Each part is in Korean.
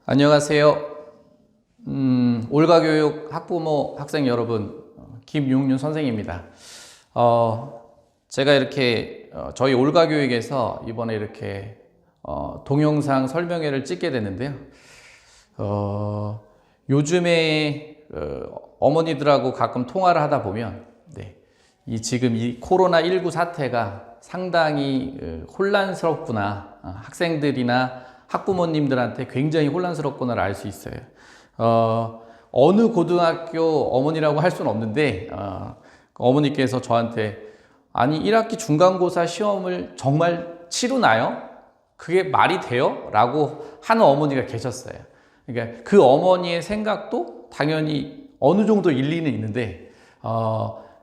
안녕하세요. 올가교육 학부모 학생 여러분, 김용윤 선생입니다. 제가 이렇게 저희 올가교육에서 이번에 이렇게 동영상 설명회를 찍게 됐는데요. 요즘에 어머니들하고 가끔 통화를 하다 보면 지금 이 코로나19 사태가 상당히 혼란스럽구나, 학생들이나 학부모님들한테 굉장히 혼란스럽구나를 알 수 있어요. 어느 고등학교 어머니라고 할 수는 없는데 어머니께서 저한테 아니 1학기 중간고사 시험을 정말 치르나요? 그게 말이 돼요? 라고 하는 어머니가 계셨어요. 그러니까 그 어머니의 생각도 당연히 어느 정도 일리는 있는데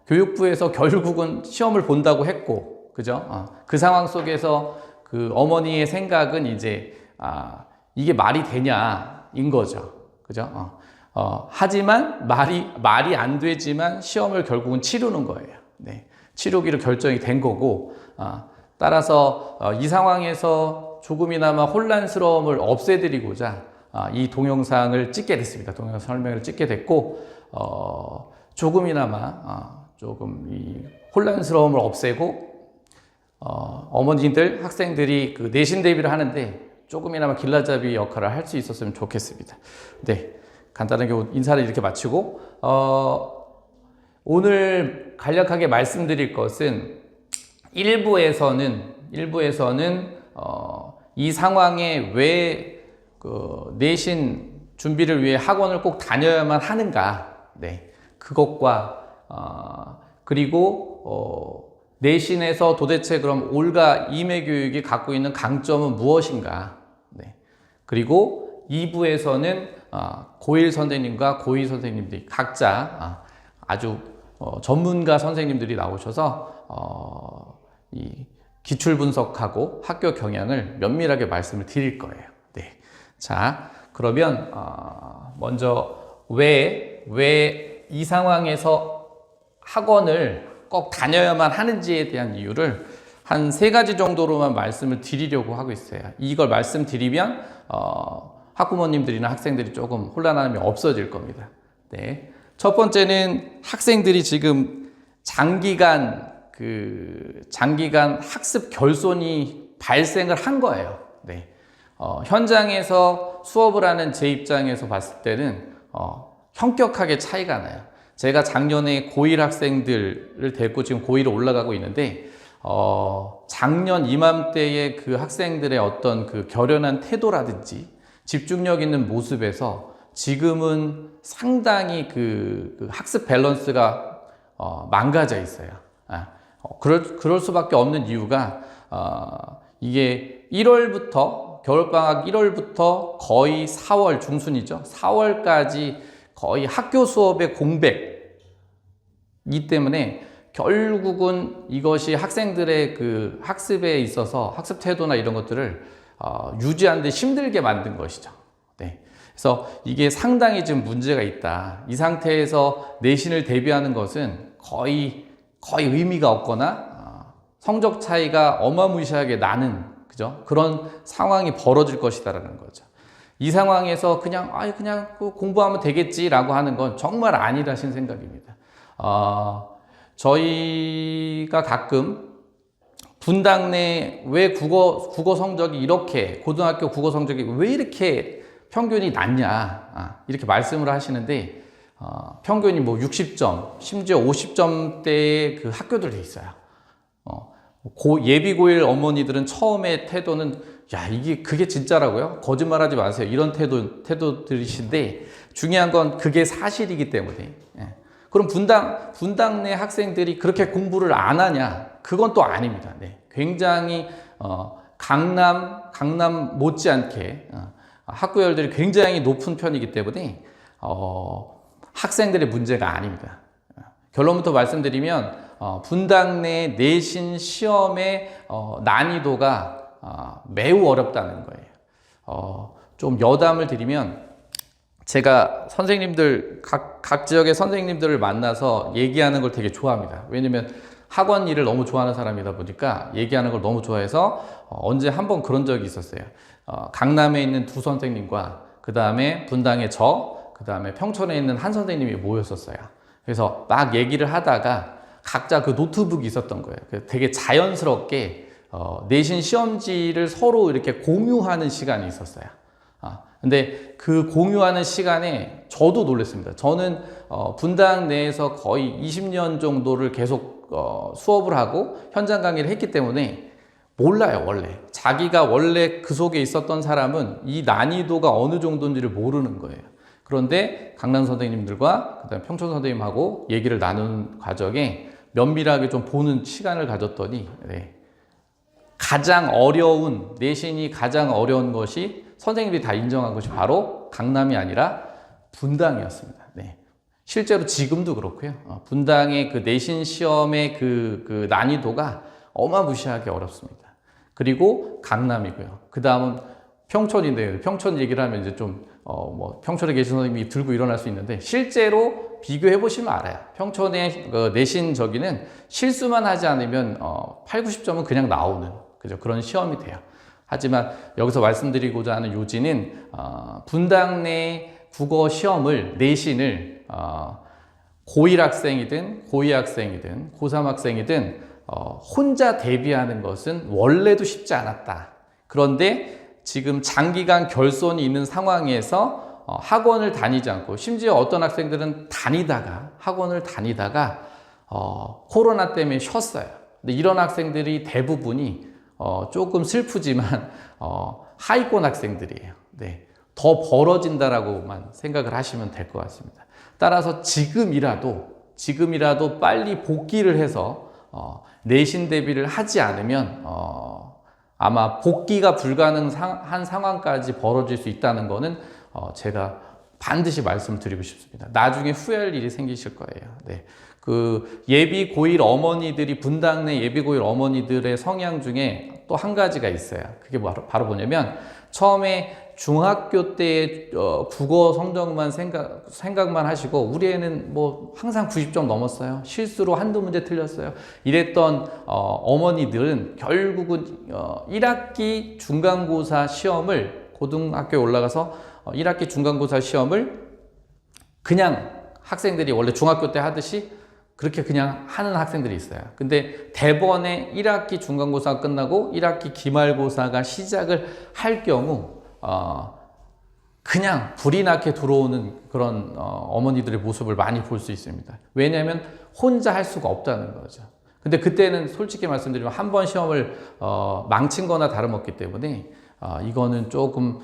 교육부에서 결국은 시험을 본다고 했고, 그죠? 그 상황 속에서 그 어머니의 생각은 이제 이게 말이 되냐인 거죠. 그죠? 하지만 말이 안 되지만 시험을 결국은 치르는 거예요. 네. 치르기로 결정이 된 거고, 따라서 이 상황에서 조금이나마 혼란스러움을 없애드리고자 이 동영상을 찍게 됐습니다. 동영상 설명을 찍게 됐고, 조금이나마 조금 이 혼란스러움을 없애고 어머니들, 학생들이 그 내신 대비를 하는데 조금이나마 길라잡이 역할을 할 수 있었으면 좋겠습니다. 네, 간단하게 인사를 이렇게 마치고 오늘 간략하게 말씀드릴 것은 일부에서는 이 상황에 왜 그 내신 준비를 위해 학원을 꼭 다녀야만 하는가, 네, 그것과 그리고 내신에서 도대체 그럼 올가 임해 교육이 갖고 있는 강점은 무엇인가? 네. 그리고 2부에서는 고1 선생님과 고2 선생님들이 각자 아주 전문가 선생님들이 나오셔서 이 기출 분석하고 학교 경향을 면밀하게 말씀을 드릴 거예요. 네. 자, 그러면 먼저 왜 이 상황에서 학원을 꼭 다녀야만 하는지에 대한 이유를 한 3가지 정도로만 말씀을 드리려고 하고 있어요. 이걸 말씀드리면 학부모님들이나 학생들이 조금 혼란함이 없어질 겁니다. 네. 첫 번째는 학생들이 지금 장기간 학습 결손이 발생을 한 거예요. 네. 현장에서 수업을 하는 제 입장에서 봤을 때는 현격하게 차이가 나요. 제가 작년에 고1 학생들을 데리고 지금 고1로 올라가고 있는데 작년 이맘때의 그 학생들의 어떤 그 결연한 태도라든지 집중력 있는 모습에서 지금은 상당히 그 학습 밸런스가 망가져 있어요. 그럴 수밖에 없는 이유가 이게 1월부터 겨울방학 1월부터 거의 4월 중순이죠. 4월까지 거의 학교 수업의 공백이기 때문에 결국은 이것이 학생들의 그 학습에 있어서 학습 태도나 이런 것들을 유지하는 데 힘들게 만든 것이죠. 네. 그래서 이게 상당히 지금 문제가 있다. 이 상태에서 내신을 대비하는 것은 거의 의미가 없거나 성적 차이가 어마무시하게 나는, 그죠? 그런 상황이 벌어질 것이다라는 거죠. 이 상황에서 그냥 공부하면 되겠지라고 하는 건 정말 아니라신 생각입니다. 저희가 가끔 분당 내 왜 국어 성적이 이렇게, 고등학교 국어 성적이 왜 이렇게 평균이 낮냐, 이렇게 말씀을 하시는데 평균이 뭐 60점, 심지어 50점대의 그 들이 있어요. 예비 고1 어머니들은 처음에 태도는 그게 진짜라고요? 거짓말하지 마세요. 이런 태도들이신데 중요한 건 그게 사실이기 때문에. 그럼 분당 내 학생들이 그렇게 공부를 안 하냐? 그건 또 아닙니다. 네. 굉장히 강남 못지않게 학구열들이 굉장히 높은 편이기 때문에 학생들의 문제가 아닙니다. 결론부터 말씀드리면 분당 내 내신 시험의 난이도가 매우 어렵다는 거예요. 좀 여담을 드리면 제가 선생님들 각 지역의 선생님들을 만나서 얘기하는 걸 되게 좋아합니다. 왜냐면 학원 일을 너무 좋아하는 사람이다 보니까 얘기하는 걸 너무 좋아해서 언제 한번 그런 적이 있었어요. 강남에 있는 두 선생님과 그 다음에 분당의 그 다음에 평촌에 있는 한 선생님이 모였었어요. 그래서 막 얘기를 하다가 각자 그 노트북이 있었던 거예요. 되게 자연스럽게 내신 시험지를 서로 이렇게 공유하는 시간이 있었어요. 근데 그 공유하는 시간에 저도 놀랐습니다. 저는 분당 내에서 거의 20년 정도를 계속 수업을 하고 현장 강의를 했기 때문에 몰라요, 원래. 자기가 원래 그 속에 있었던 사람은 이 난이도가 어느 정도인지를 모르는 거예요. 그런데 강남 선생님들과 그다음에 평촌 선생님하고 얘기를 나누는 과정에 면밀하게 좀 보는 시간을 가졌더니 가장 어려운, 내신이 가장 어려운 것이 선생님들이 다 인정한 것이 바로 강남이 아니라 분당이었습니다. 실제로 지금도 그렇고요. 분당의 그 내신 시험의 그 난이도가 어마무시하게 어렵습니다. 그리고 강남이고요. 그 다음은 평촌인데, 평촌 얘기를 하면 이제 좀, 평촌에 계신 선생님이 들고 일어날 수 있는데, 실제로 비교해 보시면 알아요. 평촌의 내신 저기는 실수만 하지 않으면, 8, 90점은 그냥 나오는, 그죠? 그런 시험이 돼요. 하지만 여기서 말씀드리고자 하는 요지는, 분당 내 국어 시험을, 내신을, 고1 학생이든, 고2 학생이든, 고3 학생이든, 혼자 대비하는 것은 원래도 쉽지 않았다. 그런데 지금 장기간 결손이 있는 상황에서 학원을 다니지 않고, 심지어 어떤 학생들은 학원을 다니다가 코로나 때문에 쉬었어요. 근데 이런 학생들이 대부분이 조금 슬프지만 하위권 학생들이에요. 더 벌어진다라고만 생각을 하시면 될 것 같습니다. 따라서 지금이라도 빨리 복귀를 해서 내신 대비를 하지 않으면 아마 복귀가 불가능한 상황까지 벌어질 수 있다는 거는 제가 반드시 말씀드리고 싶습니다. 나중에 후회할 일이 생기실 거예요. 그 예비 고1 어머니들이, 분당 내 예비 고1 어머니들의 성향 중에 또 한 가지가 있어요. 그게 바로 뭐냐면, 처음에 중학교 때의 국어 성적만 생각만 하시고, 우리 애는 뭐 항상 90점 넘었어요. 실수로 한두 문제 틀렸어요. 이랬던 어머니들은 결국은 1학기 중간고사 시험을, 고등학교에 올라가서 1학기 중간고사 시험을 그냥 학생들이 원래 중학교 때 하듯이 그렇게 그냥 하는 학생들이 있어요. 근데 대번에 1학기 중간고사가 끝나고 1학기 기말고사가 시작을 할 경우 그냥 불이 나게 들어오는 그런 어머니들의 모습을 많이 볼 수 있습니다. 왜냐하면 혼자 할 수가 없다는 거죠. 근데 그때는 솔직히 말씀드리면 한 번 시험을 망친 거나 다름없기 때문에 이거는 조금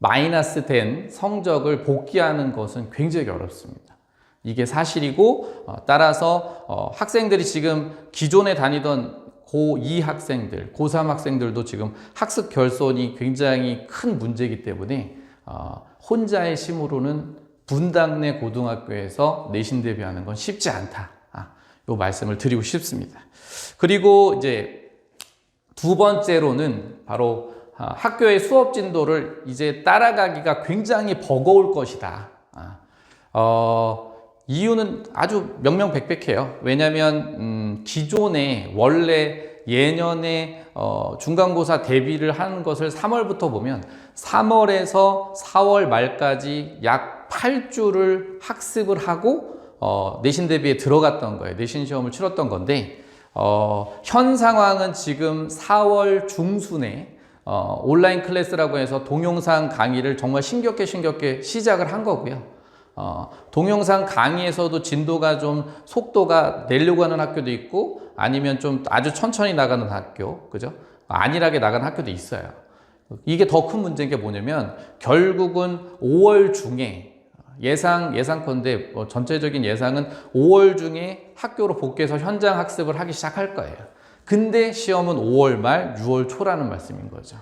마이너스 된 성적을 복귀하는 것은 굉장히 어렵습니다. 이게 사실이고, 따라서 학생들이 지금 기존에 다니던 고2 학생들, 고3 학생들도 지금 학습 결손이 굉장히 큰 문제이기 때문에 혼자의 힘으로는 분당 내 고등학교에서 내신 대비하는 건 쉽지 않다. 이 말씀을 드리고 싶습니다. 그리고 이제 두 번째로는 바로 학교의 수업 진도를 이제 따라가기가 굉장히 버거울 것이다. 이유는 아주 명명백백해요. 왜냐하면 기존에 원래 예년에 중간고사 대비를 하는 것을 3월부터 보면 3월에서 4월 말까지 약 8주를 학습을 하고 내신 대비에 들어갔던 거예요. 내신 시험을 치렀던 건데, 현 상황은 지금 4월 중순에 온라인 클래스라고 해서 동영상 강의를 정말 신겹게 시작을 한 거고요. 동영상 강의에서도 진도가 좀 속도가 내려고 하는 학교도 있고, 아니면 좀 아주 천천히 나가는 학교, 그죠? 안일하게 나가는 학교도 있어요. 이게 더 큰 문제인 게 뭐냐면, 결국은 5월 중에 예상컨대 전체적인 예상은 5월 중에 학교로 복귀해서 현장 학습을 하기 시작할 거예요. 근데 시험은 5월 말, 6월 초라는 말씀인 거죠.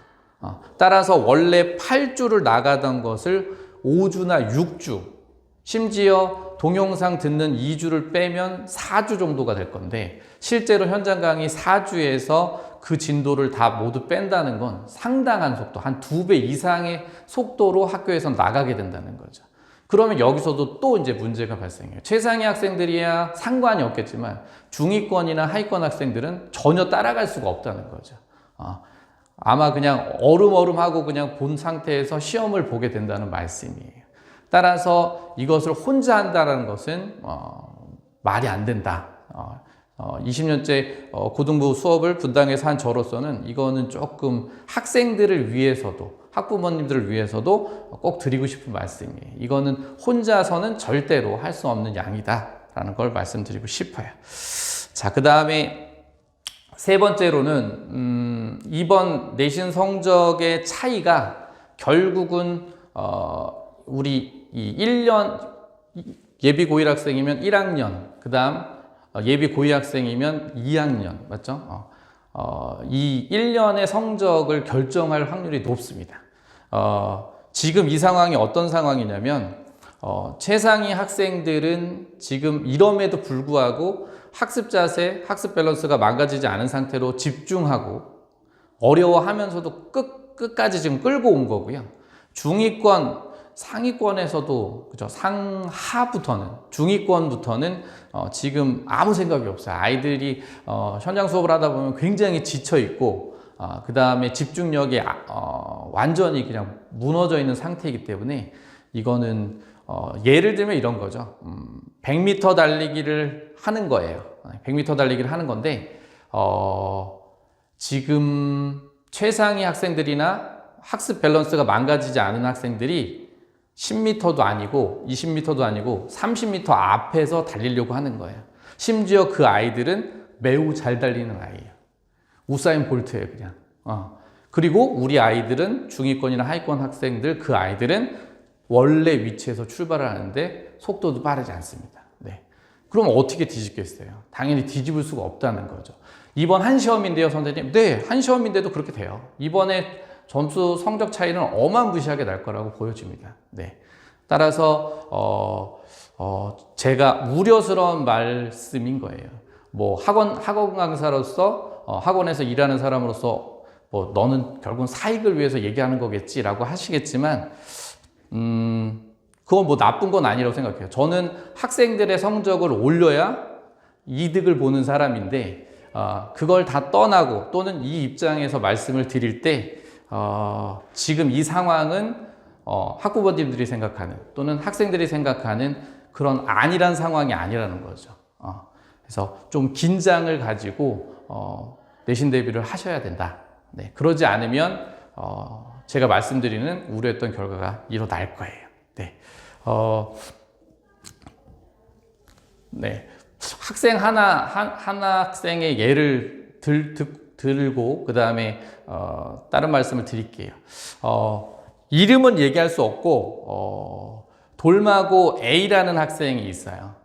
따라서 원래 8주를 나가던 것을 5주나 6주, 심지어 동영상 듣는 2주를 빼면 4주 정도가 될 건데, 실제로 현장 강의 4주에서 그 진도를 다 모두 뺀다는 건 상당한 속도, 한 2배 이상의 속도로 학교에서 나가게 된다는 거죠. 그러면 여기서도 또 이제 문제가 발생해요. 최상위 학생들이야 상관이 없겠지만 중위권이나 하위권 학생들은 전혀 따라갈 수가 없다는 거죠. 아마 그냥 얼음하고 그냥 본 상태에서 시험을 보게 된다는 말씀이에요. 따라서 이것을 혼자 한다는 것은 말이 안 된다. 20년째 고등부 수업을 분당에서 한 저로서는 이거는 조금 학생들을 위해서도 학부모님들을 위해서도 꼭 드리고 싶은 말씀이에요. 이거는 혼자서는 절대로 할 수 없는 양이다 라는 걸 말씀드리고 싶어요. 자, 그 다음에 세 번째로는 이번 내신 성적의 차이가 결국은 우리 이 1년 예비 고일 학생이면 1학년, 그 다음 예비 고위 학생이면 2학년, 맞죠? 이 1년의 성적을 결정할 확률이 높습니다. 지금 이 상황이 어떤 상황이냐면 최상위 학생들은 지금 이럼에도 불구하고 학습 자세, 학습 밸런스가 망가지지 않은 상태로 집중하고 어려워하면서도 끝까지 지금 끌고 온 거고요. 중위권, 상위권에서도 그죠, 중위권부터는 지금 아무 생각이 없어요. 아이들이 현장 수업을 하다 보면 굉장히 지쳐 있고 그 다음에 집중력이 완전히 그냥 무너져 있는 상태이기 때문에 이거는 예를 들면 이런 거죠. 100m 달리기를 하는 거예요. 100m 달리기를 하는 건데 지금 최상위 학생들이나 학습 밸런스가 망가지지 않은 학생들이 10m도 아니고 20m도 아니고 30m 앞에서 달리려고 하는 거예요. 심지어 그 아이들은 매우 잘 달리는 아이예요. 우사인 볼트예요, 그냥. 그리고 우리 아이들은 중위권이나 하위권 학생들, 그 아이들은 원래 위치에서 출발을 하는데 속도도 빠르지 않습니다. 네. 그럼 어떻게 뒤집겠어요? 당연히 뒤집을 수가 없다는 거죠. 이번 한 시험인데요, 선생님. 네, 한 시험인데도 그렇게 돼요. 이번에 점수 성적 차이는 어마무시하게 날 거라고 보여집니다. 네. 따라서 제가 우려스러운 말씀인 거예요. 뭐 학원 강사로서 학원에서 일하는 사람으로서 뭐 너는 결국은 사익을 위해서 얘기하는 거겠지라고 하시겠지만 그건 뭐 나쁜 건 아니라고 생각해요. 저는 학생들의 성적을 올려야 이득을 보는 사람인데 그걸 다 떠나고 또는 이 입장에서 말씀을 드릴 때 지금 이 상황은 학부모님들이 생각하는 또는 학생들이 생각하는 그런 안일한 상황이 아니라는 거죠. 그래서 좀 긴장을 가지고 내신 대비를 하셔야 된다. 네, 그러지 않으면 제가 말씀드리는 우려했던 결과가 일어날 거예요. 네, 네. 학생 하나 학생의 예를 들고 그 다음에 다른 말씀을 드릴게요. 이름은 얘기할 수 없고 돌마고 A라는 학생이 있어요.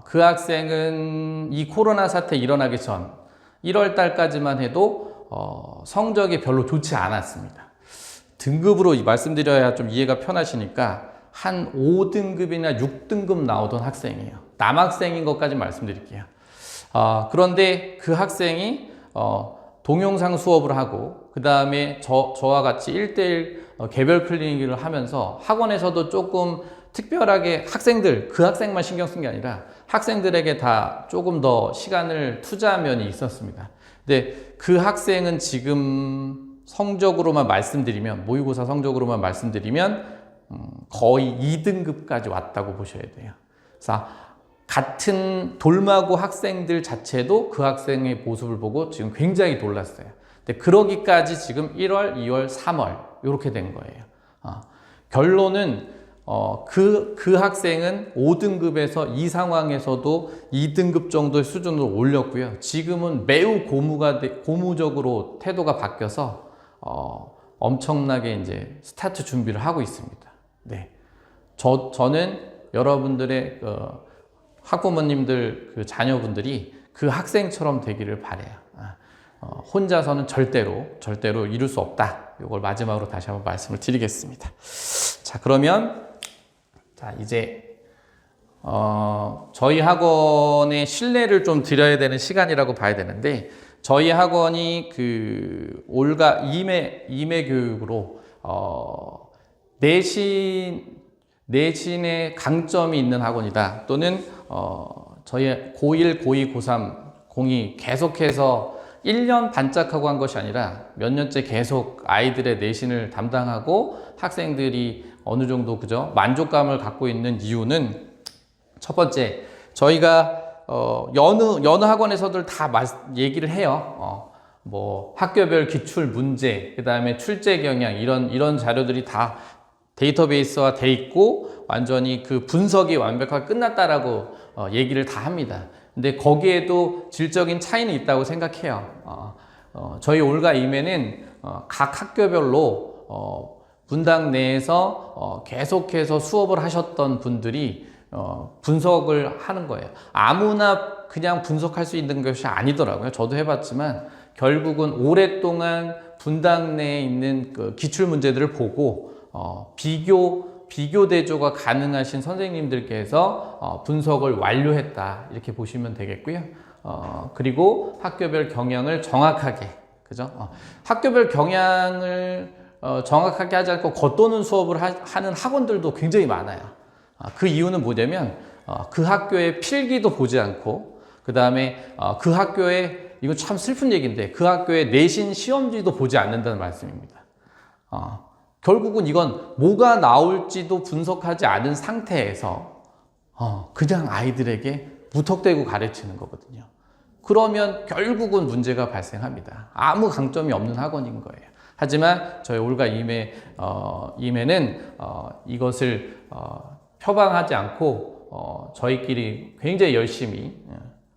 그 학생은 이 코로나 사태 일어나기 전 1월 달까지만 해도 성적이 별로 좋지 않았습니다. 등급으로 말씀드려야 좀 이해가 편하시니까 한 5등급이나 6등급 나오던 학생이에요. 남학생인 것까지 말씀드릴게요. 그런데 그 학생이 동영상 수업을 하고 그 다음에 저와 같이 1대1 개별 클리닉을 하면서 학원에서도 조금 특별하게 그 학생만 신경 쓴 게 아니라 학생들에게 다 조금 더 시간을 투자한 면이 있었습니다. 근데 그 학생은 지금 성적으로만 말씀드리면, 모의고사 성적으로만 말씀드리면 거의 2등급까지 왔다고 보셔야 돼요. 그래서 같은 돌마고 학생들 자체도 그 학생의 모습을 보고 지금 굉장히 놀랐어요. 근데 그러기까지 지금 1월, 2월, 3월 이렇게 된 거예요. 결론은 그 학생은 5등급에서 이 상황에서도 2등급 정도의 수준으로 올렸고요. 지금은 매우 고무적으로 태도가 바뀌어서 엄청나게 이제 스타트 준비를 하고 있습니다. 네, 저는 여러분들의 학부모님들 그 자녀분들이 그 학생처럼 되기를 바래요. 혼자서는 절대로 이룰 수 없다. 이걸 마지막으로 다시 한번 말씀을 드리겠습니다. 자, 그러면 이제 저희 학원의 신뢰를 좀 드려야 되는 시간이라고 봐야 되는데, 저희 학원이 그 올가 임해 교육으로 내신의 강점이 있는 학원이다. 또는 저희 고1, 고2, 고3, 고2 계속해서 1년 반짝하고 한 것이 아니라 몇 년째 계속 아이들의 내신을 담당하고 학생들이 어느 정도 그죠? 만족감을 갖고 있는 이유는 첫 번째, 저희가 여느 학원에서들 다 얘기를 해요. 뭐 학교별 기출 문제, 그다음에 출제 경향 이런 자료들이 다 데이터베이스화 돼 있고 완전히 그 분석이 완벽하게 끝났다라고 얘기를 다 합니다. 근데 거기에도 질적인 차이는 있다고 생각해요. 저희 올가 임에는 각 학교별로 분당 내에서 계속해서 수업을 하셨던 분들이 분석을 하는 거예요. 아무나 그냥 분석할 수 있는 것이 아니더라고요. 저도 해봤지만 결국은 오랫동안 분당 내에 있는 그 기출 문제들을 보고 비교 대조가 가능하신 선생님들께서 분석을 완료했다 이렇게 보시면 되겠고요. 그리고 학교별 경향을 정확하게 그죠? 학교별 경향을 정확하게 하지 않고 겉도는 수업을 하는 학원들도 굉장히 많아요. 그 이유는 뭐냐면 그 학교의 필기도 보지 않고 그 다음에 그 학교의 이거 참 슬픈 얘기인데 그 학교의 내신 시험지도 보지 않는다는 말씀입니다. 결국은 이건 뭐가 나올지도 분석하지 않은 상태에서 그냥 아이들에게 무턱대고 가르치는 거거든요. 그러면 결국은 문제가 발생합니다. 아무 강점이 없는 학원인 거예요. 하지만 저희 올가 임에는 이것을 표방하지 않고 저희끼리 굉장히 열심히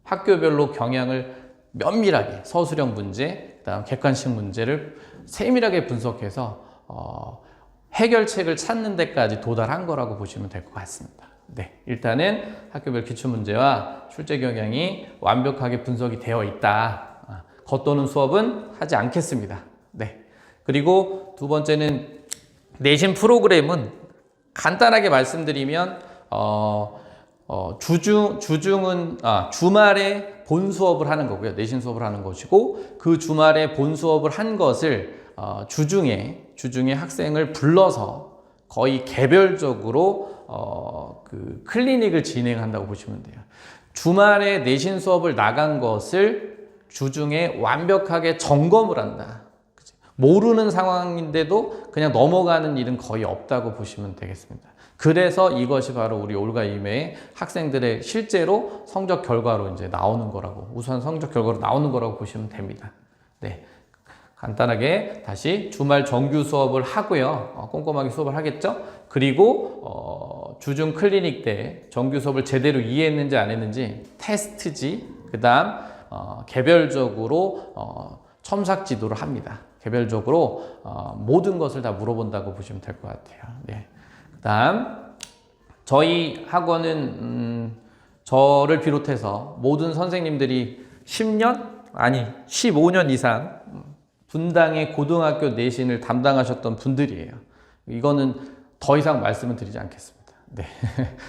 학교별로 경향을 면밀하게 서술형 문제, 그다음 객관식 문제를 세밀하게 분석해서 해결책을 찾는 데까지 도달한 거라고 보시면 될 것 같습니다. 네, 일단은 학교별 기출문제와 출제 경향이 완벽하게 분석이 되어 있다. 겉도는 수업은 하지 않겠습니다. 네. 그리고 두 번째는 내신 프로그램은 간단하게 말씀드리면 주중은 주말에 본 수업을 하는 거고요. 내신 수업을 하는 것이고 그 주말에 본 수업을 한 것을 주중에 학생을 불러서 거의 개별적으로 그 클리닉을 진행한다고 보시면 돼요. 주말에 내신 수업을 나간 것을 주중에 완벽하게 점검을 한다. 모르는 상황인데도 그냥 넘어가는 일은 거의 없다고 보시면 되겠습니다. 그래서 이것이 바로 우리 올가 임의 학생들의 실제로 성적 결과로 이제 나오는 거라고, 우수한 성적 결과로 나오는 거라고 보시면 됩니다. 네. 간단하게 다시 주말 정규 수업을 하고요. 꼼꼼하게 수업을 하겠죠? 그리고 주중 클리닉 때 정규 수업을 제대로 이해했는지 안 했는지 테스트지, 그 다음 개별적으로 첨삭 지도를 합니다. 개별적으로 모든 것을 다 물어본다고 보시면 될 것 같아요. 네. 그 다음 저희 학원은 저를 비롯해서 모든 선생님들이 10년? 아니 15년 이상 분당의 고등학교 내신을 담당하셨던 분들이에요. 이거는 더 이상 말씀을 드리지 않겠습니다. 네.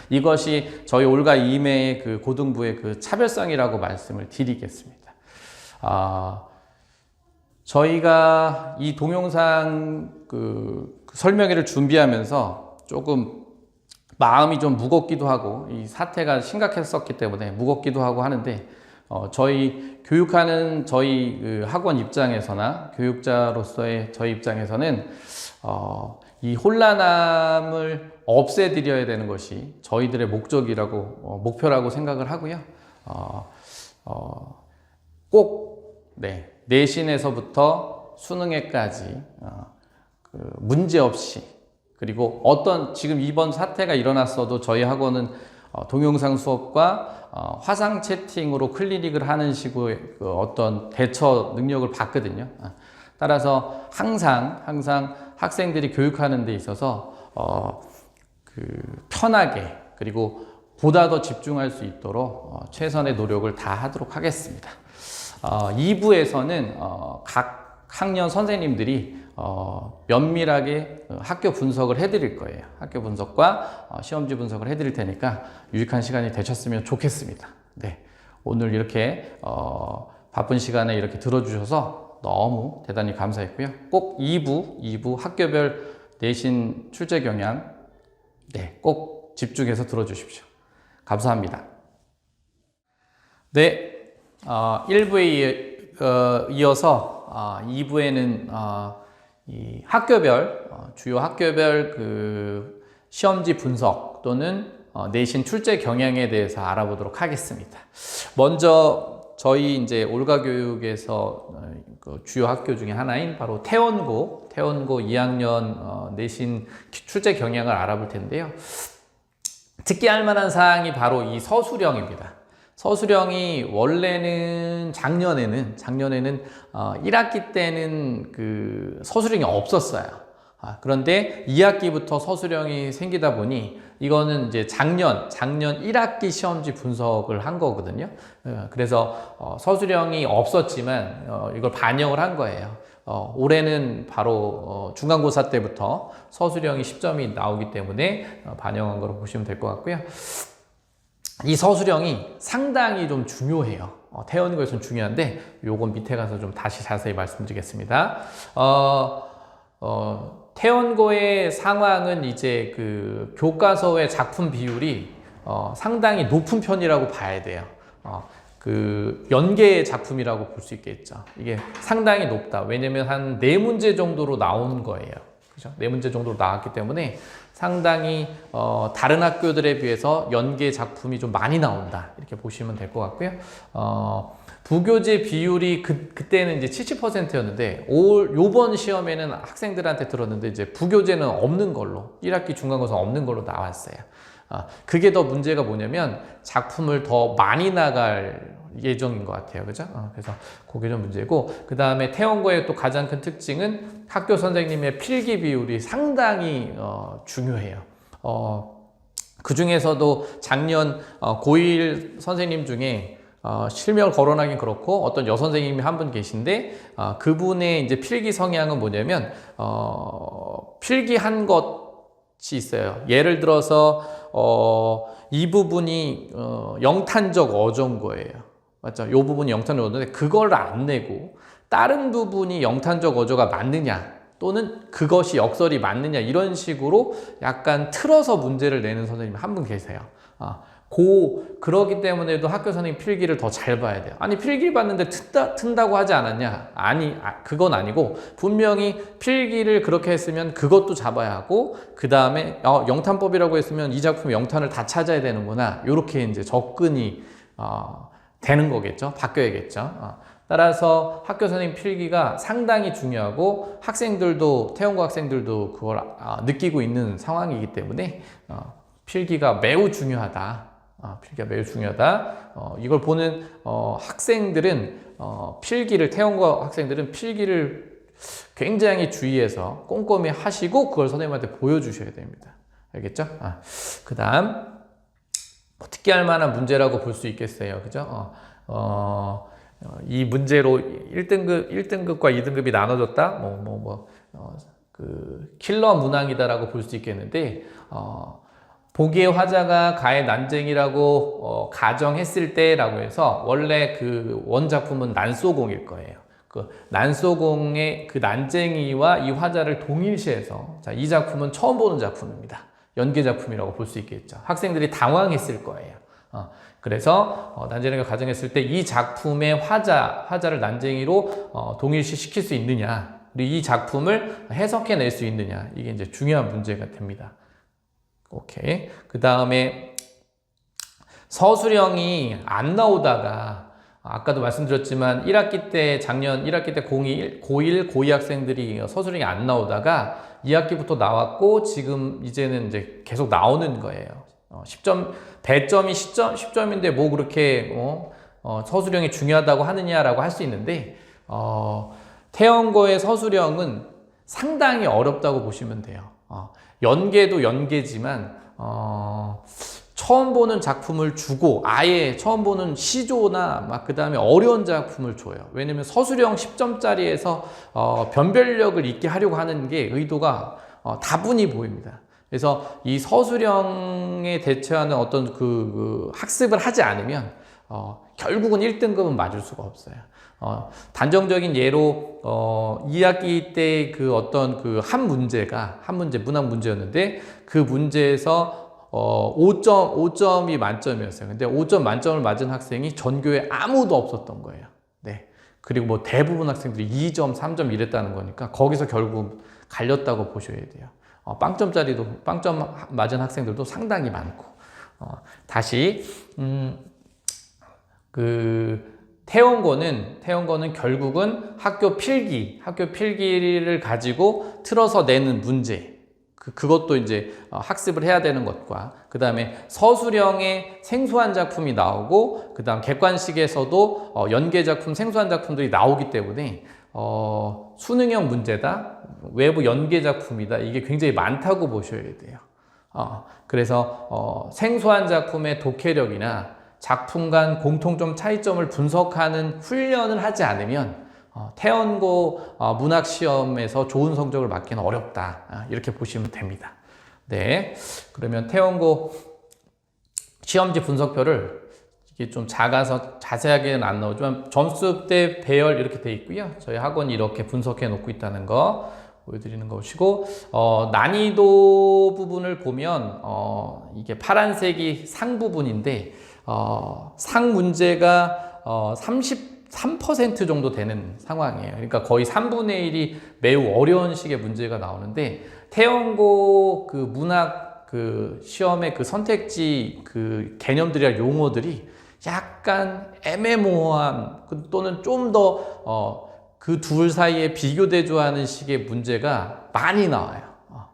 이것이 저희 올가 임의 그 고등부의 그 차별성이라고 말씀을 드리겠습니다. 저희가 이 동영상 그 설명회를 준비하면서 조금 마음이 좀 무겁기도 하고 이 사태가 심각했었기 때문에 무겁기도 하고 하는데 저희 교육하는 저희 그 학원 입장에서나 교육자로서의 저희 입장에서는 이 혼란함을 없애드려야 되는 것이 저희들의 목표라고 생각을 하고요. 꼭 네, 내신에서부터 수능에까지 그 문제 없이, 그리고 지금 이번 사태가 일어났어도 저희 학원은 동영상 수업과 화상 채팅으로 클리닉을 하는 식의 그 어떤 대처 능력을 봤거든요. 따라서 항상 학생들이 교육하는 데 있어서 편하게 그리고 보다 더 집중할 수 있도록 최선의 노력을 다 하도록 하겠습니다. 2부에서는 각 학년 선생님들이 면밀하게 학교 분석을 해드릴 거예요. 학교 분석과 시험지 분석을 해드릴 테니까 유익한 시간이 되셨으면 좋겠습니다. 네, 오늘 이렇게 바쁜 시간에 이렇게 들어주셔서 너무 대단히 감사했고요. 꼭 2부 학교별 내신 출제 경향 꼭 집중해서 들어주십시오. 감사합니다. 네, 1부에 이어서 2부에는 이 학교별 주요 학교별 그 시험지 분석 또는 내신 출제 경향에 대해서 알아보도록 하겠습니다. 먼저 저희 이제 올가 교육에서 그 주요 학교 중에 하나인 바로 태원고 2학년 내신 출제 경향을 알아볼 텐데요. 특기할 만한 사항이 바로 이 서술형입니다. 서술형이 원래는 작년에는 1학기 때는 그 서술형이 없었어요. 그런데 2학기부터 서술형이 생기다 보니 이거는 이제 작년 1학기 시험지 분석을 한 거거든요. 그래서 서술형이 없었지만 이걸 반영을 한 거예요. 올해는 바로 중간고사 때부터 서술형이 10점이 나오기 때문에 반영한 거로 보시면 될 것 같고요. 이 서술형이 상당히 좀 중요해요. 태원고에서는 중요한데 요건 밑에 가서 좀 다시 자세히 말씀드리겠습니다. 태원고의 상황은 이제 그 교과서의 작품 비율이 상당히 높은 편이라고 봐야 돼요. 그 연계 작품이라고 볼 수 있겠죠. 이게 상당히 높다. 왜냐면 한 4문제 정도로 나온 거예요. 그죠? 4문제 정도로 나왔기 때문에 상당히 다른 학교들에 비해서 연계 작품이 좀 많이 나온다. 이렇게 보시면 될 것 같고요. 부교재 비율이 그때는 이제 70%였는데 요번 시험에는 학생들한테 들었는데 이제 부교재는 없는 걸로 1학기 중간고사 없는 걸로 나왔어요. 그게 더 문제가 뭐냐면 작품을 더 많이 나갈 예정인 것 같아요. 그죠? 그래서 그게 좀 문제고, 그 다음에 태원고의 또 가장 큰 특징은 학교 선생님의 필기 비율이 상당히 중요해요. 그 중에서도 작년 고1 선생님 중에 실명을 거론하긴 그렇고 어떤 여선생님이 한 분 계신데 그분의 이제 필기 성향은 뭐냐면 필기한 것이 있어요. 예를 들어서 이 부분이 영탄적 어조인 맞죠? 이 부분이 영탄적 어조인데 그걸 안 내고 다른 부분이 영탄적 어조가 맞느냐 또는 그것이 역설이 맞느냐 이런 식으로 약간 틀어서 문제를 내는 선생님이 한 분 계세요. 그러기 때문에도 학교 선생님 필기를 더 잘 봐야 돼요. 아니 필기를 봤는데 튼다고 하지 않았냐? 그건 아니고 분명히 필기를 그렇게 했으면 그것도 잡아야 하고 그 다음에 영탄법이라고 했으면 이 작품의 영탄을 다 찾아야 되는구나. 이렇게 이제 접근이 되는 거겠죠. 바뀌어야겠죠. 따라서 학교 선생님 필기가 상당히 중요하고 학생들도 태원고 학생들도 그걸 느끼고 있는 상황이기 때문에 필기가 매우 중요하다. 필기가 매우 중요하다. 이걸 보는 학생들은 태원고 학생들은 필기를 굉장히 주의해서 꼼꼼히 하시고 그걸 선생님한테 보여주셔야 됩니다. 알겠죠? 그 다음 뭐 특기할 만한 문제라고 볼 수 있겠어요. 그죠? 이 문제로 1등급과 2등급이 나눠졌다? 그 킬러 문항이다라고 볼 수 있겠는데, 보기의 화자가 가의 난쟁이라고 가정했을 때라고 해서 원래 그 원작품은 난소공일 거예요. 그 난소공의 그 난쟁이와 이 화자를 동일시해서 이 작품은 처음 보는 작품입니다. 연계 작품이라고 볼 수 있겠죠. 학생들이 당황했을 거예요. 그래서 난쟁이가 가정했을 때 이 작품의 화자를 난쟁이로 동일시 시킬 수 있느냐, 그리고 이 작품을 해석해낼 수 있느냐, 이게 이제 중요한 문제가 됩니다. 오케이. 그 다음에 서술형이 안 나오다가 아까도 말씀드렸지만 작년 1학기 때 고1, 고2 학생들이 서술형이 안 나오다가 2학기부터 나왔고 지금 이제는 이제 계속 나오는 거예요. 10점, 배점이 10점인데 뭐 그렇게 서술형이 중요하다고 하느냐라고 할 수 있는데 태원고의 서술형은 상당히 어렵다고 보시면 돼요. 연계도 연계지만 처음 보는 작품을 주고 아예 처음 보는 시조나 그 다음에 어려운 작품을 줘요. 왜냐면 서술형 10점짜리에서 변별력을 있게 하려고 하는 게 의도가 다분히 보입니다. 그래서 이 서술형에 대처하는 어떤 그 학습을 하지 않으면 결국은 1등급은 맞을 수가 없어요. 단정적인 예로 2학기 때 그 어떤 그 한 문제 문학 문제였는데 그 문제에서 5점이 만점이었어요. 근데 5점 만점을 맞은 학생이 전교에 아무도 없었던 거예요. 네. 그리고 뭐 대부분 학생들이 2점, 3점 이랬다는 거니까 거기서 결국 갈렸다고 보셔야 돼요. 빵점짜리도, 빵점 맞은 학생들도 상당히 많고. 다시, 태원고는 결국은 학교 필기를 가지고 틀어서 내는 문제. 그것도 이제 학습을 해야 되는 것과, 그 다음에 서술형의 생소한 작품이 나오고, 그 다음 객관식에서도 연계 작품, 생소한 작품들이 나오기 때문에, 수능형 문제다, 외부 연계 작품이다, 이게 굉장히 많다고 보셔야 돼요. 그래서 생소한 작품의 독해력이나 작품 간 공통점, 차이점을 분석하는 훈련을 하지 않으면 태원고 문학시험에서 좋은 성적을 받기는 어렵다, 이렇게 보시면 됩니다. 네, 그러면 태원고 시험지 분석표를 이게 좀 작아서 자세하게는 안 나오지만 점수대 배열 이렇게 돼 있고요. 저희 학원이 이렇게 분석해 놓고 있다는 거 보여드리는 것이고, 난이도 부분을 보면 이게 파란색이 상 부분인데 상 문제가 33% 정도 되는 상황이에요. 그러니까 거의 3분의 1이 매우 어려운 식의 문제가 나오는데, 태원고 그 문학 그 시험의 그 선택지 그 개념들이나 용어들이 약간 애매모호한 또는 좀 더 그 둘 사이에 비교 대조하는 식의 문제가 많이 나와요.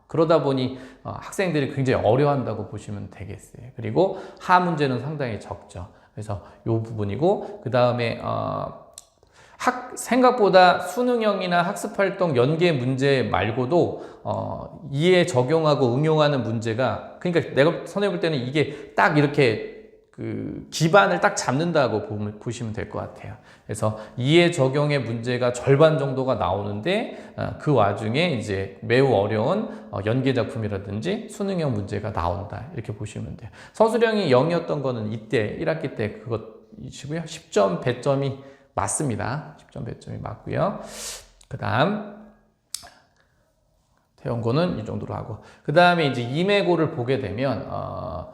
그러다 보니 학생들이 굉장히 어려워한다고 보시면 되겠어요. 그리고 하 문제는 상당히 적죠. 그래서 이 부분이고, 그 다음에 생각보다 수능형이나 학습활동 연계 문제 말고도 이해 적용하고 응용하는 문제가, 그러니까 내가 선생님 볼 때는 이게 딱 이렇게 그 기반을 딱 잡는다고 보시면 될 것 같아요. 그래서 이해 적용의 문제가 절반 정도가 나오는데, 그 와중에 이제 매우 어려운 연계 작품이라든지 수능형 문제가 나온다, 이렇게 보시면 돼요. 서술형이 0이었던 거는 이때 1학기 때 그것이고요. 10점 배점이 맞습니다. 10점 배점이 맞고요. 그 다음 태원고는 이 정도로 하고, 그 다음에 이제 임해고를 보게 되면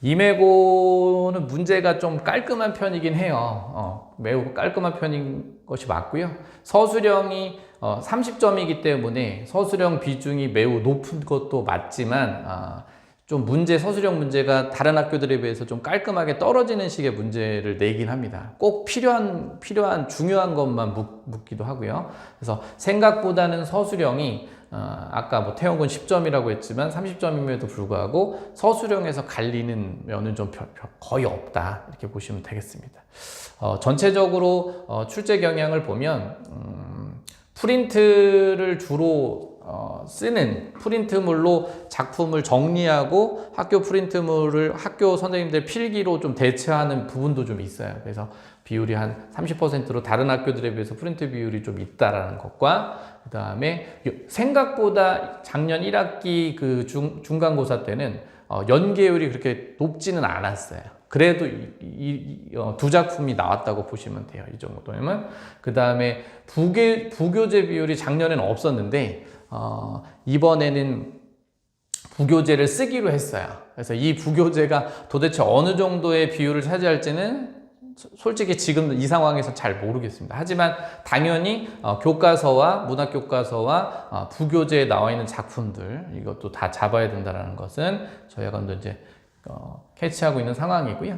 임해고는 문제가 좀 깔끔한 편이긴 해요. 매우 깔끔한 편인 것이 맞고요. 서술형이 30점이기 때문에 서술형 비중이 매우 높은 것도 맞지만, 좀 서술형 문제가 다른 학교들에 비해서 좀 깔끔하게 떨어지는 식의 문제를 내긴 합니다. 꼭 필요한 중요한 것만 묻기도 하고요. 그래서 생각보다는 서술형이 아까 뭐 태원고는 10점이라고 했지만 30점임에도 불구하고 서술형에서 갈리는 면은 좀 거의 없다, 이렇게 보시면 되겠습니다. 전체적으로 출제 경향을 보면 프린트를 주로 쓰는 프린트물로 작품을 정리하고 학교 프린트물을 학교 선생님들 필기로 좀 대체하는 부분도 좀 있어요. 그래서 비율이 한 30%로 다른 학교들에 비해서 프린트 비율이 좀 있다라는 것과, 그 다음에 생각보다 작년 1학기 그 중간고사 때는 연계율이 그렇게 높지는 않았어요. 그래도 두 작품이 나왔다고 보시면 돼요. 이 정도면. 그 다음에 부교재 비율이 작년에는 없었는데 이번에는 부교재를 쓰기로 했어요. 그래서 이 부교재가 도대체 어느 정도의 비율을 차지할지는 솔직히 지금 이 상황에서 잘 모르겠습니다. 하지만 당연히 교과서와 문학교과서와 부교재에 나와 있는 작품들, 이것도 다 잡아야 된다는 것은 저희 학원도 이제 캐치하고 있는 상황이고요.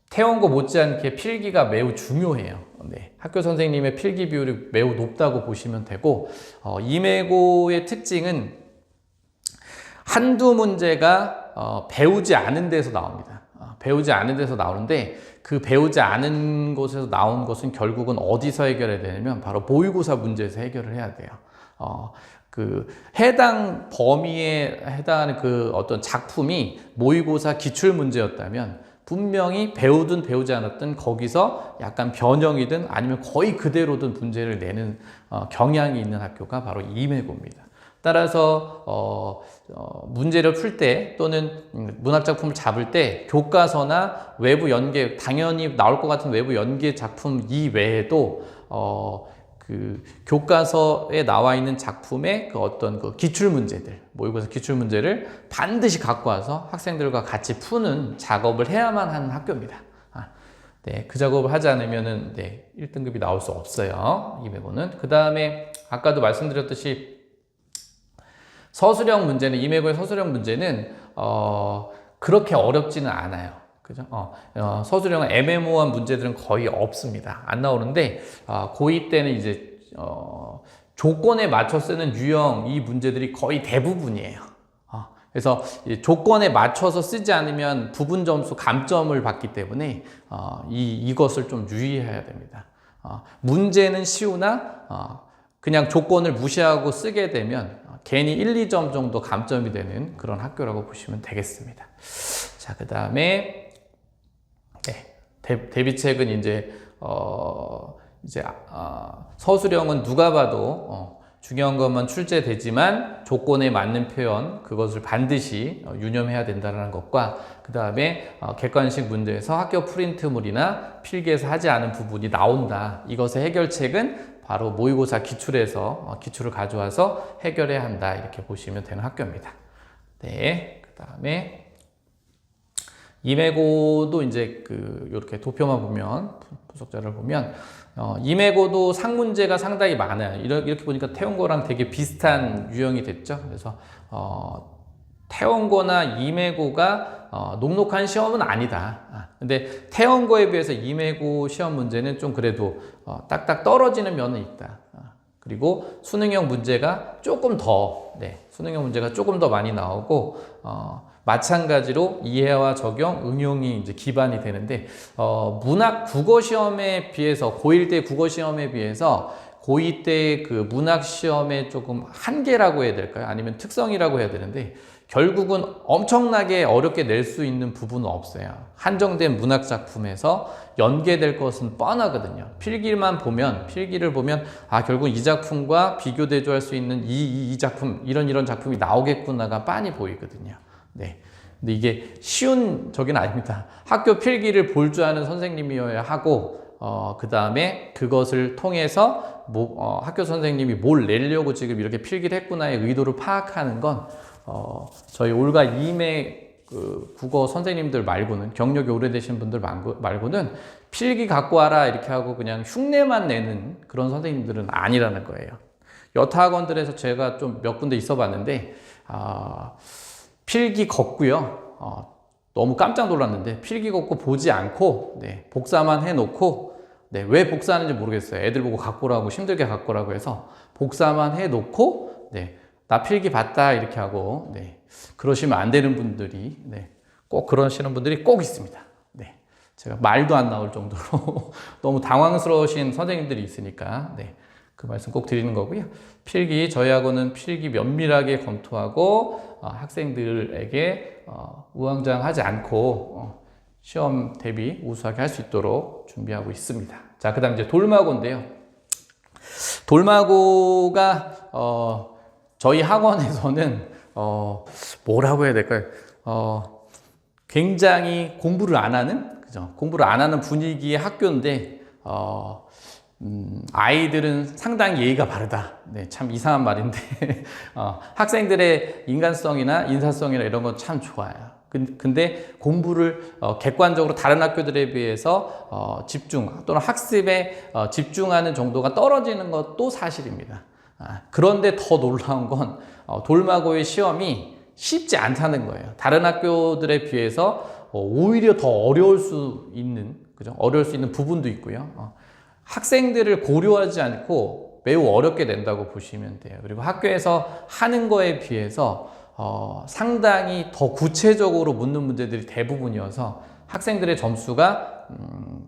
태원고 못지않게 필기가 매우 중요해요. 네, 학교 선생님의 필기 비율이 매우 높다고 보시면 되고, 임해고의 특징은 한두 문제가 배우지 않은 데서 나옵니다. 배우지 않은 데서 나오는데, 그 배우지 않은 곳에서 나온 것은 결국은 어디서 해결해야 되냐면 바로 모의고사 문제에서 해결을 해야 돼요. 그 해당 범위에 해당하는 그 어떤 작품이 모의고사 기출 문제였다면 분명히 배우든 배우지 않았든 거기서 약간 변형이든 아니면 거의 그대로든 문제를 내는 경향이 있는 학교가 바로 임해고입니다. 따라서 문제를 풀 때 또는 문학작품을 잡을 때 교과서나 외부 연계, 당연히 나올 것 같은 외부 연계 작품 이외에도 그 교과서에 나와 있는 작품의 그 어떤 그 기출 문제들, 모의고사 기출 문제를 반드시 갖고 와서 학생들과 같이 푸는 작업을 해야만 하는 학교입니다. 네, 그 작업을 하지 않으면은 1등급이 나올 수 없어요. 이메고는. 그 다음에 아까도 말씀드렸듯이 서술형 문제는, 이메고의 서술형 문제는 그렇게 어렵지는 않아요. 그죠? 서술형은 애매모호한 문제들은 거의 없습니다. 안 나오는데 고2 때는 이제 조건에 맞춰 쓰는 유형 이 문제들이 거의 대부분이에요. 그래서 조건에 맞춰서 쓰지 않으면 부분 점수 감점을 받기 때문에 이것을 좀 유의해야 됩니다. 문제는 쉬우나 그냥 조건을 무시하고 쓰게 되면 괜히 1, 2점 정도 감점이 되는 그런 학교라고 보시면 되겠습니다. 자, 그 다음에 대비책은 이제 서술형은 누가 봐도 중요한 것만 출제되지만 조건에 맞는 표현, 그것을 반드시 유념해야 된다는 것과 그 다음에 객관식 문제에서 학교 프린트물이나 필기에서 하지 않은 부분이 나온다. 이것의 해결책은 바로 모의고사 기출에서 기출을 가져와서 해결해야 한다. 이렇게 보시면 되는 학교입니다. 네, 그 다음에 이메고도 이제 이렇게 도표만 보면, 분석자를 보면 이메고도 상문제가 상당히 많아요. 이렇게 보니까 태원고랑 되게 비슷한 유형이 됐죠. 그래서 태원고나 이메고가 녹록한 시험은 아니다. 근데 태원고에 비해서 이메고 시험 문제는 좀 그래도 딱딱 떨어지는 면은 있다. 그리고 수능형 문제가 조금 더, 수능형 문제가 조금 더 많이 나오고 마찬가지로 이해와 적용, 응용이 이제 기반이 되는데 문학 국어 시험에 비해서 고1 때 국어 시험에 비해서 고2 때 그 문학 시험의 조금 한계라고 해야 될까요? 아니면 특성이라고 해야 되는데 결국은 엄청나게 어렵게 낼 수 있는 부분은 없어요. 한정된 문학 작품에서 연계될 것은 뻔하거든요. 필기를 보면 결국 이 작품과 비교 대조할 수 있는 이 작품, 이런 작품이 나오겠구나가 빤히 보이거든요. 네. 근데 이게 쉬운 적은 아닙니다. 학교 필기를 볼 줄 아는 선생님이어야 하고, 그 다음에 그것을 통해서 학교 선생님이 뭘 내려고 지금 이렇게 필기를 했구나의 의도를 파악하는 건, 저희 올가 2매 국어 선생님들 말고는, 경력이 오래되신 분들 말고는 필기 갖고 와라 이렇게 하고 그냥 흉내만 내는 그런 선생님들은 아니라는 거예요. 여타 학원들에서 제가 좀 몇 군데 있어 봤는데, 필기 걷고요. 너무 깜짝 놀랐는데 필기 걷고 보지 않고 복사만 해놓고 왜 복사하는지 모르겠어요. 애들 보고 갖고 오라고 힘들게 갖고 오라고 해서 복사만 해놓고 나 필기 봤다 이렇게 하고 그러시면 안 되는 분들이 꼭 그러시는 분들이 꼭 있습니다. 제가 말도 안 나올 정도로 너무 당황스러우신 선생님들이 있으니까 그 말씀 꼭 드리는 거고요. 저희 학원은 필기 면밀하게 검토하고 학생들에게 우왕좌왕하지 않고 시험 대비 우수하게 할 수 있도록 준비하고 있습니다. 자, 그 다음 이제 돌마고인데요. 돌마고가 저희 학원에서는 뭐라고 해야 될까요? 굉장히 공부를 안 하는, 그죠? 공부를 안 하는 분위기의 학교인데 아이들은 상당히 예의가 바르다. 참 이상한 말인데 학생들의 인간성이나 인사성이나 이런 건 참 좋아요. 근데 공부를 객관적으로 다른 학교들에 비해서 집중 또는 학습에 집중하는 정도가 떨어지는 것도 사실입니다. 그런데 더 놀라운 건 돌마고의 시험이 쉽지 않다는 거예요. 다른 학교들에 비해서 오히려 더 어려울 수 있는, 그죠? 어려울 수 있는 부분도 있고요. 학생들을 고려하지 않고 매우 어렵게 낸다고 보시면 돼요. 그리고 학교에서 하는 거에 비해서 상당히 더 구체적으로 묻는 문제들이 대부분이어서 학생들의 점수가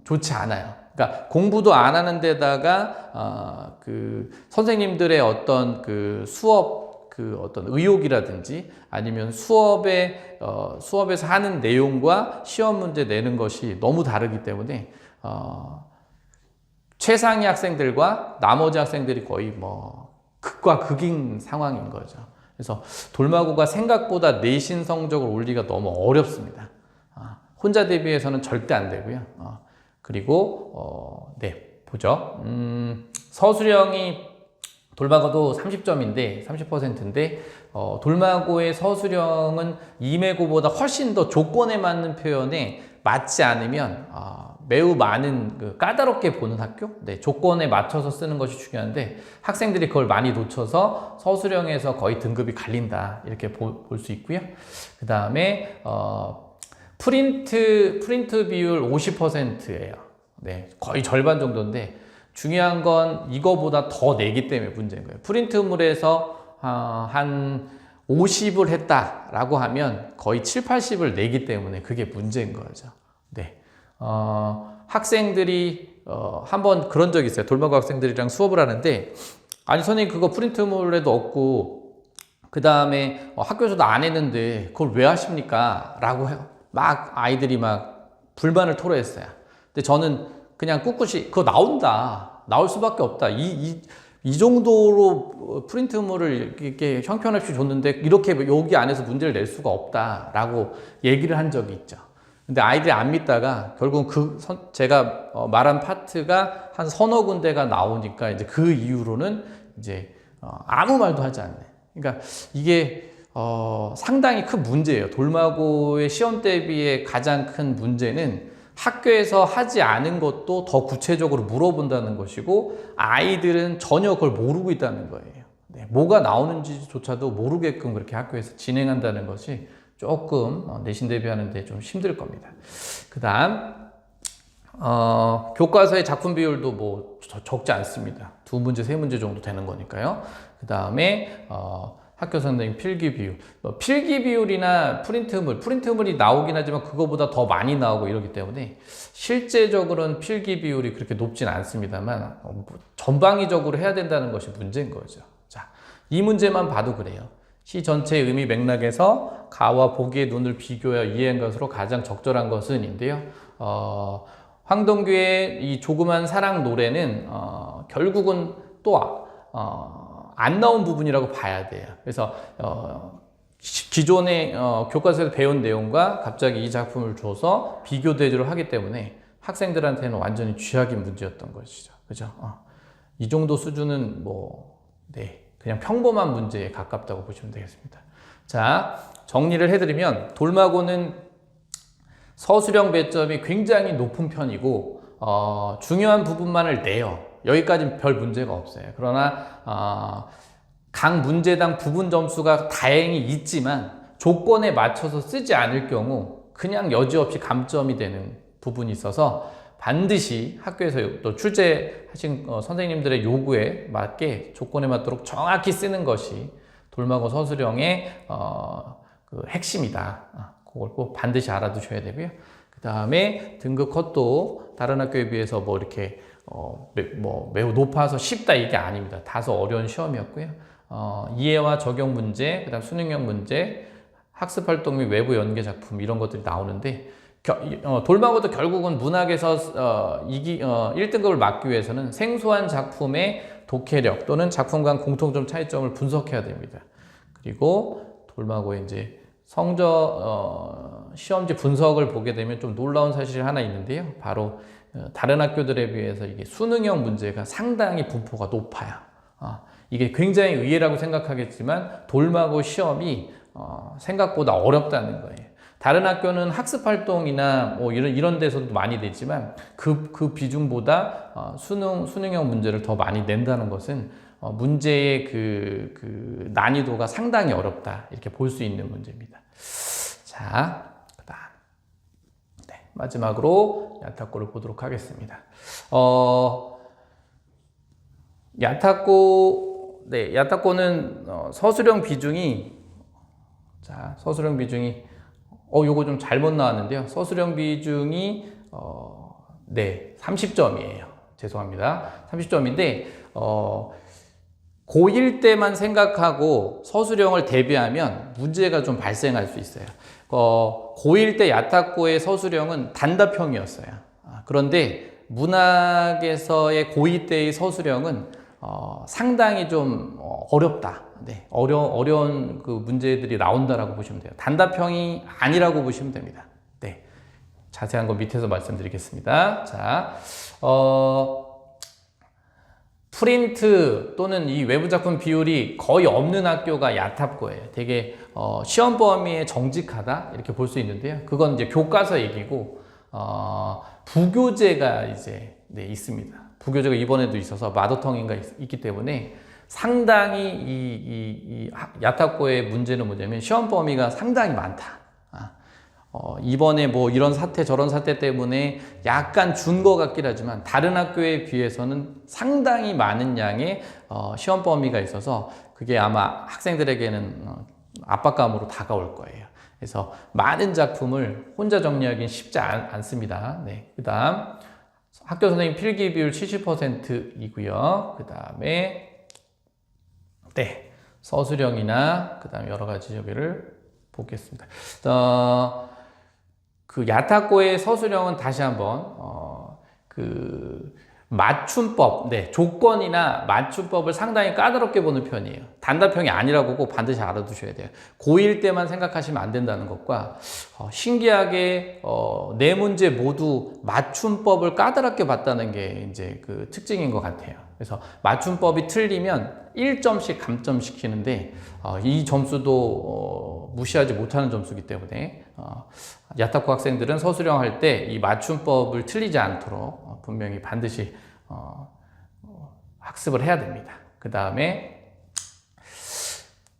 좋지 않아요. 그러니까 공부도 안 하는 데다가 선생님들의 어떤 수업 어떤 의욕이라든지 아니면 수업에서 하는 내용과 시험 문제 내는 것이 너무 다르기 때문에 최상위 학생들과 나머지 학생들이 거의 극과 극인 상황인 거죠. 그래서 돌마고가 생각보다 내신 성적을 올리기가 너무 어렵습니다. 혼자 대비해서는 절대 안 되고요. 그리고 보죠. 서술형이 돌마고도 30점인데 30%인데 돌마고의 서술형은 이메고보다 훨씬 더 조건에 맞는 표현에 맞지 않으면 매우 많은 까다롭게 보는 학교, 네, 조건에 맞춰서 쓰는 것이 중요한데 학생들이 그걸 많이 놓쳐서 서술형에서 거의 등급이 갈린다 이렇게 볼 수 있고요. 그 다음에 프린트 비율 50%예요. 네, 거의 절반 정도인데 중요한 건 이거보다 더 내기 때문에 문제인 거예요. 프린트물에서 한 50을 했다라고 하면 거의 7, 80을 내기 때문에 그게 문제인 거죠. 네. 학생들이 한번 그런 적이 있어요. 돌마고 학생들이랑 수업을 하는데 아니 선생님 그거 프린트물에도 없고 그 다음에 학교에서도 안 했는데 그걸 왜 하십니까? 라고 해요. 막 아이들이 막 불만을 토로했어요. 근데 저는 그냥 꿋꿋이 그거 나올 수밖에 없다. 이 정도로 프린트물을 이렇게 형편없이 줬는데 이렇게 여기 안에서 문제를 낼 수가 없다라고 얘기를 한 적이 있죠. 근데 아이들이 안 믿다가 결국 제가 말한 파트가 한 서너 군데가 나오니까 이제 그 이후로는 이제 아무 말도 하지 않네. 그러니까 이게 상당히 큰 문제예요. 돌마고의 시험 대비의 가장 큰 문제는 학교에서 하지 않은 것도 더 구체적으로 물어본다는 것이고 아이들은 전혀 그걸 모르고 있다는 거예요. 네, 뭐가 나오는지조차도 모르게끔 그렇게 학교에서 진행한다는 것이 조금 내신 대비하는데 좀 힘들 겁니다. 그 다음 교과서의 작품 비율도 뭐 적지 않습니다. 2문제, 3문제 정도 되는 거니까요. 그 다음에 학교 선생님 필기 비율, 필기 비율이나 프린트물이 나오긴 하지만 그거보다 더 많이 나오고 이러기 때문에 실제적으로는 필기 비율이 그렇게 높진 않습니다만 전방위적으로 해야 된다는 것이 문제인 거죠. 자, 이 문제만 봐도 그래요. 시 전체의 의미 맥락에서 가와 보기의 눈을 비교하여 이해한 것으로 가장 적절한 것은 인데요. 황동규의 이 조그만 사랑 노래는 결국은 또 안 나온 부분이라고 봐야 돼요. 그래서 기존의 교과서에서 배운 내용과 갑자기 이 작품을 줘서 비교 대조를 하기 때문에 학생들한테는 완전히 쥐약인 문제였던 것이죠. 그죠? 이 정도 수준은 그냥 평범한 문제에 가깝다고 보시면 되겠습니다. 자, 정리를 해드리면 돌마고는 서술형 배점이 굉장히 높은 편이고 중요한 부분만을 내요. 여기까지는 별 문제가 없어요. 그러나 각 문제당 부분 점수가 다행히 있지만 조건에 맞춰서 쓰지 않을 경우 그냥 여지없이 감점이 되는 부분이 있어서 반드시 학교에서 또 출제하신 선생님들의 요구에 맞게 조건에 맞도록 정확히 쓰는 것이 돌마고 서술형의 그 핵심이다. 그걸 꼭 반드시 알아두셔야 되고요. 그 다음에 등급 컷도 다른 학교에 비해서 이렇게 매우 높아서 쉽다 이게 아닙니다. 다소 어려운 시험이었고요. 이해와 적용 문제, 그다음 수능형 문제, 학습 활동 및 외부 연계 작품 이런 것들이 나오는데 돌마고도 결국은 문학에서 1등급을 맞기 위해서는 생소한 작품의 독해력 또는 작품 간 공통점 차이점을 분석해야 됩니다. 그리고 돌마고의 이제 성적 시험지 분석을 보게 되면 좀 놀라운 사실이 하나 있는데요. 바로 다른 학교들에 비해서 이게 수능형 문제가 상당히 분포가 높아요. 이게 굉장히 의외라고 생각하겠지만 돌마고 시험이 생각보다 어렵다는 거예요. 다른 학교는 학습 활동이나 이런 데서도 많이 되지만 그 비중보다 수능형 문제를 더 많이 낸다는 것은 문제의 그 난이도가 상당히 어렵다 이렇게 볼 수 있는 문제입니다. 자, 그다음 마지막으로 야타꼬를 보도록 하겠습니다. 야타꼬는 서술형 비중이 요거 좀 잘못 나왔는데요. 서술형 비중이 30점이에요. 죄송합니다. 30점인데 고1 때만 생각하고 서술형을 대비하면 문제가 좀 발생할 수 있어요. 고1 때 야타꼬의 서술형은 단답형이었어요. 그런데 문학에서의 고2 때의 서술형은 상당히 좀 어렵다. 어려운 그 문제들이 나온다라고 보시면 돼요. 단답형이 아니라고 보시면 됩니다. 자세한 거 밑에서 말씀드리겠습니다. 자, 프린트 또는 이 외부 작품 비율이 거의 없는 학교가 야탑고예요. 되게 시험 범위에 정직하다 이렇게 볼 수 있는데요. 그건 이제 교과서 얘기고 부교재가 이제 있습니다. 부교재가 이번에도 있어서 마더텅인가 있기 때문에 상당히 이 야타코의 문제는 뭐냐면 시험 범위가 상당히 많다. 이번에 뭐 이런 사태 저런 사태 때문에 약간 준 것 같긴 하지만 다른 학교에 비해서는 상당히 많은 양의 시험 범위가 있어서 그게 아마 학생들에게는 압박감으로 다가올 거예요. 그래서 많은 작품을 혼자 정리하기는 쉽지 않습니다. 네. 그 다음 학교 선생님 필기 비율 70%이고요. 그 다음에 서술형이나 그 다음에 여러 가지 저기를 보겠습니다. 그 야타코의 서술형은 다시 한번 그 맞춤법, 조건이나 맞춤법을 상당히 까다롭게 보는 편이에요. 단답형이 아니라고 꼭 반드시 알아두셔야 돼요. 고1 때만 생각하시면 안 된다는 것과 신기하게 네 문제 모두 맞춤법을 까다롭게 봤다는 게 이제 그 특징인 것 같아요. 그래서 맞춤법이 틀리면 1점씩 감점시키는데 이 점수도 무시하지 못하는 점수이기 때문에 야타코 학생들은 서술형 할 때 이 맞춤법을 틀리지 않도록 분명히 반드시 학습을 해야 됩니다. 그 다음에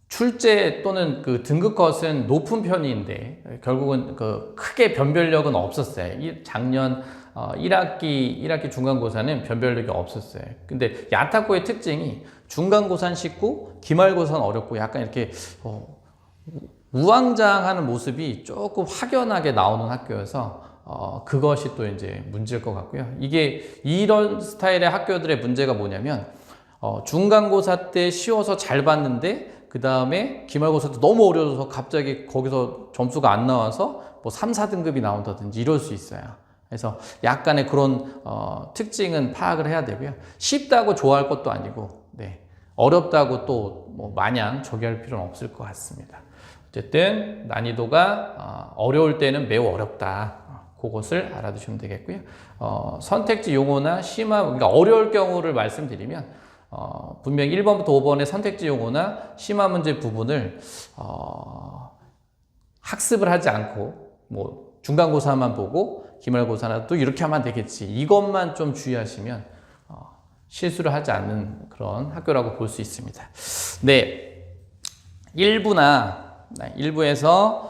출제 또는 그 등급컷은 높은 편인데 결국은 그 크게 변별력은 없었어요. 작년 1학기 중간고사는 변별력이 없었어요. 근데 야타코의 특징이 중간고사는 쉽고 기말고사는 어렵고 약간 이렇게 우왕좌왕하는 모습이 조금 확연하게 나오는 학교여서 그것이 또 이제 문제일 것 같고요. 이게 이런 스타일의 학교들의 문제가 뭐냐면 중간고사 때 쉬워서 잘 봤는데 그 다음에 기말고사 때 너무 어려워서 갑자기 거기서 점수가 안 나와서 뭐 3, 4등급이 나온다든지 이럴 수 있어요. 그래서 약간의 그런 특징은 파악을 해야 되고요. 쉽다고 좋아할 것도 아니고 어렵다고 또 뭐 마냥 저기 할 필요는 없을 것 같습니다. 어쨌든 난이도가 어려울 때는 매우 어렵다. 그것을 알아두시면 되겠고요. 선택지 용어나 심화, 그러니까 어려울 경우를 말씀드리면 분명히 1번부터 5번의 선택지 용어나 심화 문제 부분을 학습을 하지 않고 뭐 중간고사만 보고 기말고사나 또 이렇게 하면 되겠지. 이것만 좀 주의하시면 실수를 하지 않는 그런 학교라고 볼 수 있습니다. 1부에서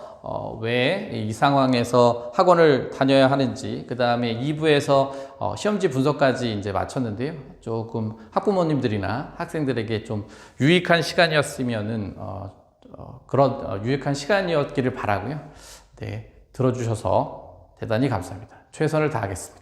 왜 이 상황에서 학원을 다녀야 하는지, 그 다음에 2부에서 시험지 분석까지 이제 마쳤는데요. 조금 학부모님들이나 학생들에게 좀 유익한 시간이었으면은 그런 유익한 시간이었기를 바라고요. 들어주셔서 대단히 감사합니다. 최선을 다하겠습니다.